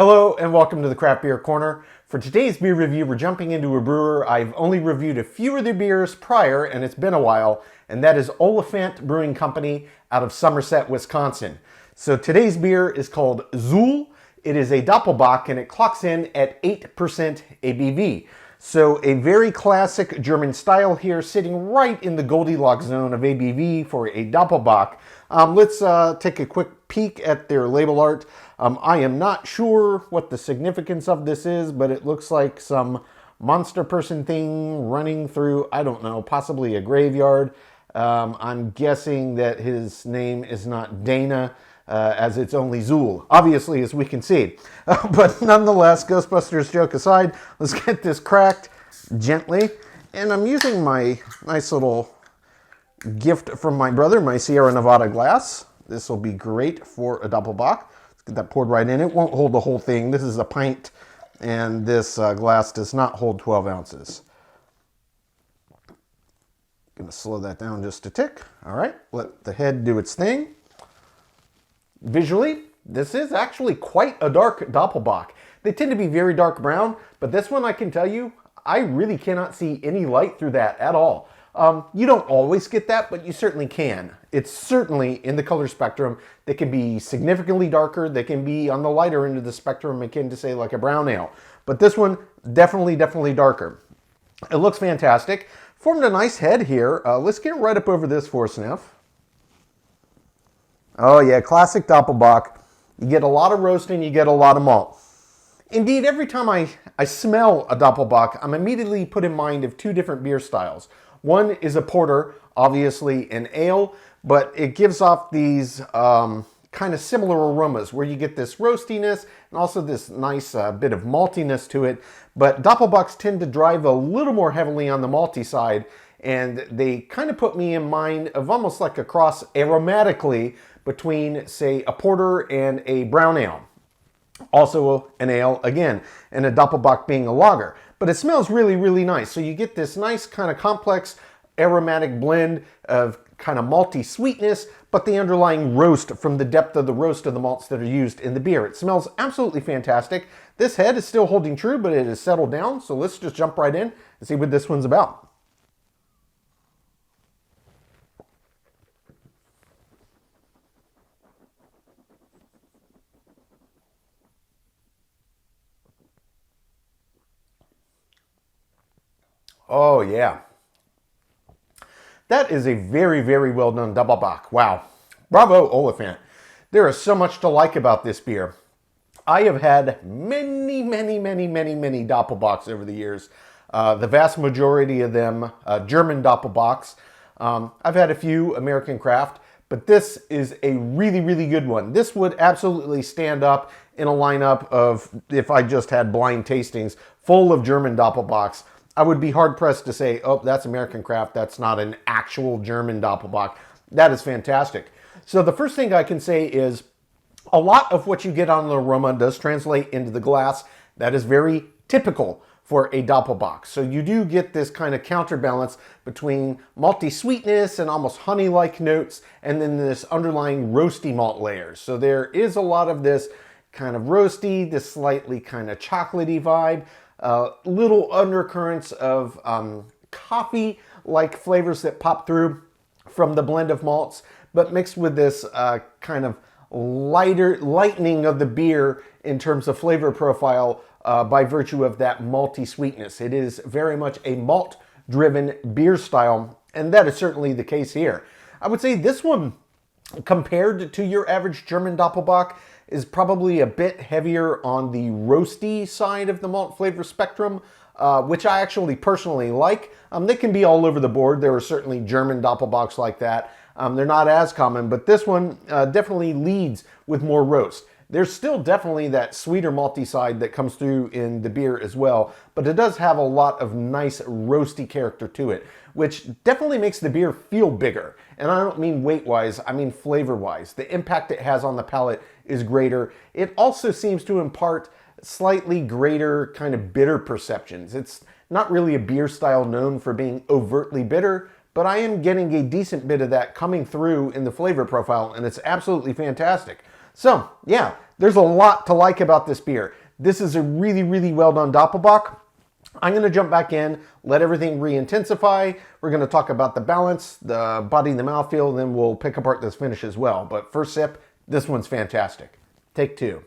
Hello and welcome to the Craft Beer Corner. For today's beer review, we're jumping into a brewer I've only reviewed a few of their beers prior, and it's been a while, and that is Oliphant Brewing Company out of Somerset, Wisconsin. So today's beer is called Xuul. It is a Doppelbock and it clocks in at 8% ABV. So a very classic German style here, sitting right in the Goldilocks zone of ABV for a Doppelbock. Let's take a quick peek at their label art. I am not sure what the significance of this is, but it looks like some monster person thing running through, I don't know, possibly a graveyard. I'm guessing that his name is not Dana, as it's only Xuul, obviously, as we can see. But nonetheless, Ghostbusters joke aside, let's get this cracked gently. And I'm using my nice little gift from my brother, my Sierra Nevada glass. This will be great for a Doppelbock. Let's get that poured right in. It won't hold the whole thing. This is a pint, and this glass does not hold 12 ounces. Gonna slow that down just a tick. All right, let the head do its thing. Visually, this is actually quite a dark Doppelbock. They tend to be very dark brown, but this one, I can tell you, I really cannot see any light through that at all. You don't always get that, but you certainly can. It's certainly in the color spectrum. They can be significantly darker. They can be on the lighter end of the spectrum, akin to, say, like a brown ale. But this one, definitely darker. It looks fantastic. Formed a nice head here. Let's get right up over this for a sniff. Oh yeah, classic Doppelbock. You get a lot of roasting, you get a lot of malt. Indeed, every time I smell a Doppelbock, I'm immediately put in mind of two different beer styles. One is a porter, obviously an ale, but it gives off these kind of similar aromas where you get this roastiness and also this nice bit of maltiness to it. But Doppelbocks tend to drive a little more heavily on the malty side, and they kind of put me in mind of almost like a cross aromatically between, say, a porter and a brown ale. Also an ale, again, and a Doppelbock being a lager. But it smells really, really nice. So you get this nice kind of complex aromatic blend of kind of malty sweetness, but the underlying roast from the depth of the roast of the malts that are used in the beer. It smells absolutely fantastic. This head is still holding true, but it has settled down. So let's just jump right in and see what this one's about. Oh yeah. That is a very, very well done Doppelbock. Wow. Bravo, Oliphant. There is so much to like about this beer. I have had many Doppelbocks over the years. The vast majority of them German Doppelbocks. I've had a few American craft, but this is a really, really good one. This would absolutely stand up in a lineup of, if I just had blind tastings full of German Doppelbocks, I would be hard-pressed to say, oh, that's American craft, that's not an actual German Doppelbock. That is fantastic. So the first thing I can say is a lot of what you get on the aroma does translate into the glass. That is very typical for a Doppelbock. So you do get this kind of counterbalance between malty sweetness and almost honey-like notes, and then this underlying roasty malt layers. So there is a lot of this kind of roasty, this slightly kind of chocolatey vibe. Little undercurrents of coffee-like flavors that pop through from the blend of malts, but mixed with this kind of lightening of the beer in terms of flavor profile by virtue of that malty sweetness. It is very much a malt-driven beer style, and that is certainly the case here. I would say this one, compared to your average German Doppelbock, is probably a bit heavier on the roasty side of the malt flavor spectrum, which I actually personally like. They can be all over the board. There are certainly German Doppelbocks like that. They're not as common, but this one definitely leads with more roast. There's still definitely that sweeter malty side that comes through in the beer as well, but it does have a lot of nice roasty character to it, which definitely makes the beer feel bigger. And I don't mean weight-wise, I mean flavor-wise. The impact it has on the palate is greater. It also seems to impart slightly greater kind of bitter perceptions. It's not really a beer style known for being overtly bitter, but I am getting a decent bit of that coming through in the flavor profile, and it's absolutely fantastic. So, yeah, There's a lot to like about this beer. This is a really, really well done Doppelbock. I'm going to jump back in, let everything re-intensify. We're going to talk about the balance, the body, and the mouthfeel, and then we'll pick apart this finish as well. But first sip, this one's fantastic. Take two.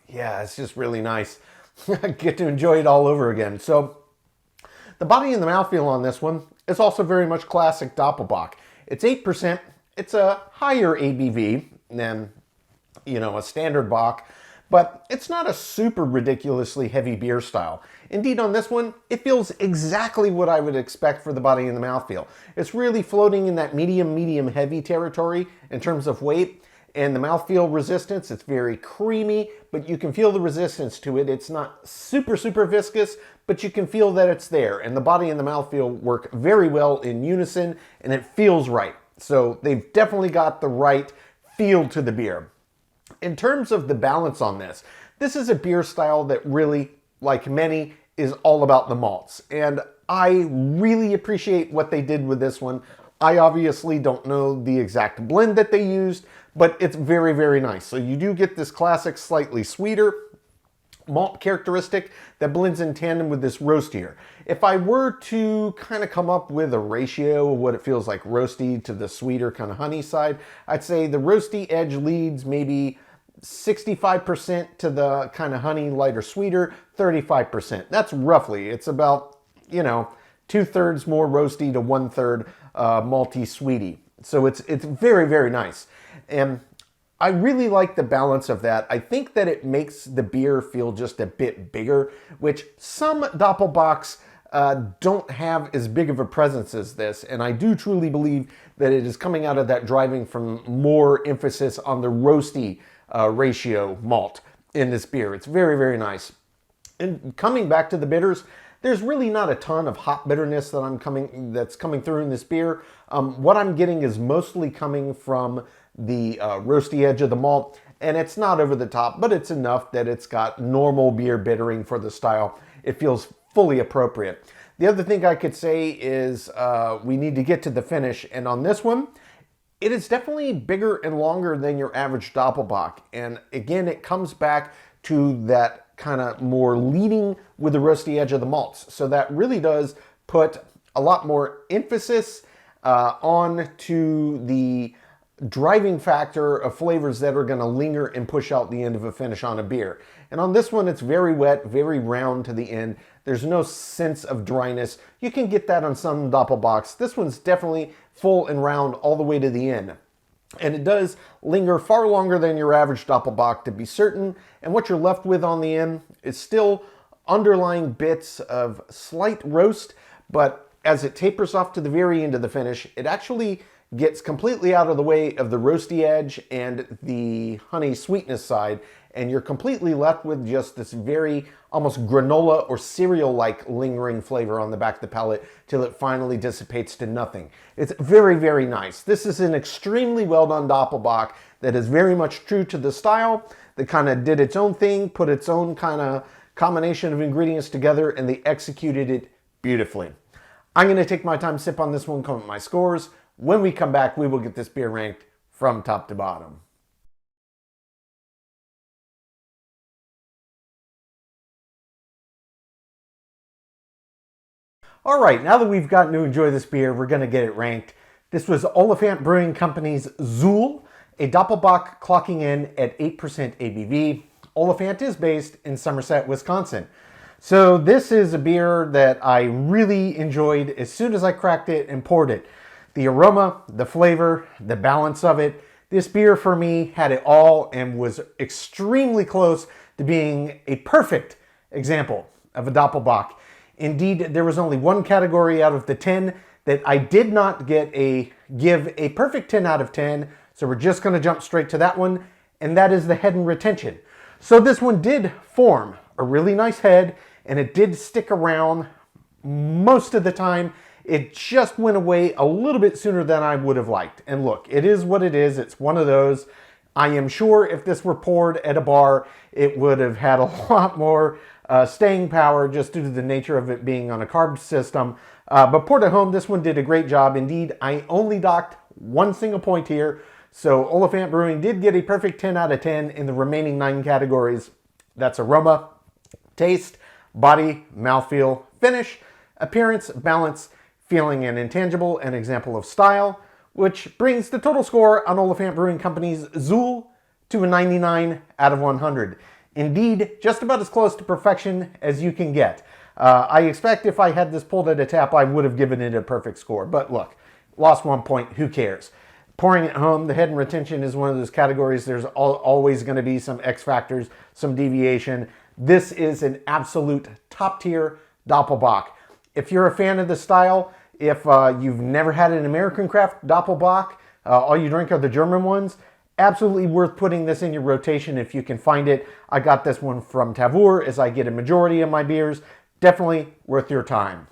Yeah, it's just really nice. I get to enjoy it all over again. So the body and the mouthfeel on this one is also very much classic Doppelbock. It's 8%. It's a higher ABV than, a standard Bock, but it's not a super ridiculously heavy beer style. Indeed, on this one, it feels exactly what I would expect for the body and the mouthfeel. It's really floating in that medium heavy territory in terms of weight. And the mouthfeel resistance, it's very creamy, but you can feel the resistance to it. It's not super viscous, but you can feel that it's there. And the body and the mouthfeel work very well in unison, and it feels right. So they've definitely got the right feel to the beer. In terms of the balance on this, this is a beer style that really, like many, is all about the malts. And I really appreciate what they did with this one. I obviously don't know the exact blend that they used, but it's very nice. So you do get this classic, slightly sweeter malt characteristic that blends in tandem with this roastier. If I were to kind of come up with a ratio of what it feels like roasty to the sweeter kind of honey side, I'd say the roasty edge leads maybe 65% to the kind of honey, lighter, sweeter, 35%. That's roughly, it's about, 2/3 more roasty to 1/3 malty sweetie. So it's very nice. And I really like the balance of that. I think that it makes the beer feel just a bit bigger, which some Doppelbocks don't have as big of a presence as this. And I do truly believe that it is coming out of that driving from more emphasis on the roasty ratio malt in this beer. It's very nice. And coming back to the bitters, there's really not a ton of hop bitterness that's coming through in this beer. What I'm getting is mostly coming from the roasty edge of the malt, and it's not over the top, but it's enough that it's got normal beer bittering for the style. It feels fully appropriate. The other thing I could say is we need to get to the finish, and on this one, it is definitely bigger and longer than your average Doppelbock. And again, it comes back to that kind of more leading with the roasty edge of the malts. So that really does put a lot more emphasis on to the driving factor of flavors that are going to linger and push out the end of a finish on a beer. And on this one, it's very wet, very round to the end. There's no sense of dryness. You can get that on some Doppelbocks. This one's definitely full and round all the way to the end. And it does linger far longer than your average Doppelbock, to be certain. And what you're left with on the end is still underlying bits of slight roast, but as it tapers off to the very end of the finish, it actually gets completely out of the way of the roasty edge and the honey sweetness side, and you're completely left with just this very almost granola or cereal-like lingering flavor on the back of the palate till it finally dissipates to nothing. It's very nice. This is an extremely well-done Doppelbock that is very much true to the style, that kind of did its own thing, put its own kind of combination of ingredients together, and they executed it beautifully. I'm going to take my time, sip on this one, come up with my scores. When we come back, we will get this beer ranked from top to bottom. All right, now that we've gotten to enjoy this beer, we're going to get it ranked. This was Oliphant Brewing Company's Xuul, a Doppelbock clocking in at 8% ABV. Oliphant is based in Somerset, Wisconsin. So this is a beer that I really enjoyed as soon as I cracked it and poured it. The aroma, the flavor, the balance of it. This beer for me had it all and was extremely close to being a perfect example of a Doppelbock. Indeed, there was only one category out of the 10 that I did not give a perfect 10 out of 10. So we're just going to jump straight to that one, and that is the head and retention. So this one did form a really nice head, and it did stick around most of the time. It just went away a little bit sooner than I would have liked. And look, it is what it is. It's one of those. I am sure if this were poured at a bar, it would have had a lot more staying power just due to the nature of it being on a carb system. But poured at home, this one did a great job. Indeed, I only docked one single point here. So Oliphant Brewing did get a perfect 10 out of 10 in the remaining 9 categories. That's aroma, taste, body, mouthfeel, finish, appearance, balance, feeling, and intangible, an example of style, which brings the total score on Oliphant Brewing Company's Xuul to a 99 out of 100. Indeed, just about as close to perfection as you can get. I expect if I had this pulled at a tap, I would have given it a perfect score. But look, lost 1 point, who cares? Pouring at home, the head and retention is one of those categories. There's always going to be some X factors, some deviation. This is an absolute top tier Doppelbock. If you're a fan of the style, if you've never had an American craft Doppelbock, all you drink are the German ones, absolutely worth putting this in your rotation if you can find it. I got this one from Tavour, as I get a majority of my beers. Definitely worth your time.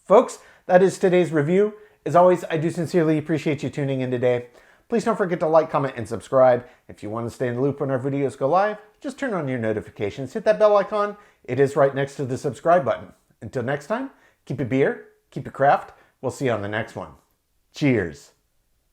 Folks, that is today's review. As always, I do sincerely appreciate you tuning in today. Please don't forget to like, comment, and subscribe. If you want to stay in the loop when our videos go live, just turn on your notifications. Hit that bell icon. It is right next to the subscribe button. Until next time, keep it beer, keep it craft. We'll see you on the next one. Cheers.